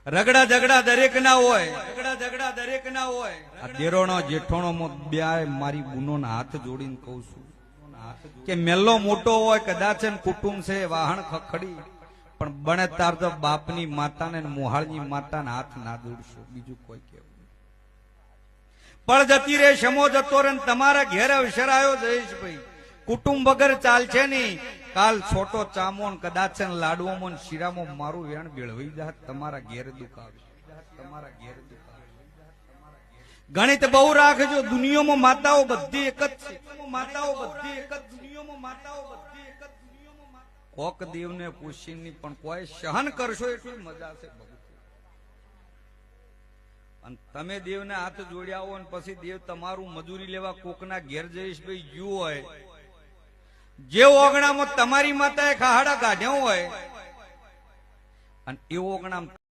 રગડા ઝઘડા દરેક ના હોય, રગડા ઝઘડા દરેક ના હોય. આ દેરોણો જેઠોણો બે મારી બુનોને હાથ જોડીને કહું છું કે મેલ્લો મોટો હોય કદાચ કુટુંબ છે વાહન ખખડી, પણ બને તાર તો બાપની માતાને મોહાળની માતાને હાથ ના દોડશો. બીજું કોઈ કેવું પણ જતી રે સમો જતો રે તમારા ઘેર અવસર આવ્યો જયેશભાઈ. કુટુંબ વગર ચાલશે નહીં. કાલ છોટો ચામો કદાચ લાડવામાં શીરામાં મારું વેણ બેળવાઈ જાય તમારા ઘેર દુખાવે, તમારા ઘેર દુખાવે. ગણિત બહુ રાખજો. દુનિયામાં માતાઓ બધી એક જ છે, માતાઓ બધી એક જ, દુનિયામાં માતાઓ બધી એક જ, દુનિયામાં કોક દેવને પૂછીને પણ કોઈ સહન કરશો એટલી મજા છે. અને તમે દેવને હાથ જોડ્યા હો અને પછી દેવ તમારું મજૂરી લેવા કોકના ઘેર જઈશ ભાઈ ગયું હોય, જે ઓગણામાં તમારી માતાએ ખાડા કાઢ્યા હોય અને એ ઓગણામાં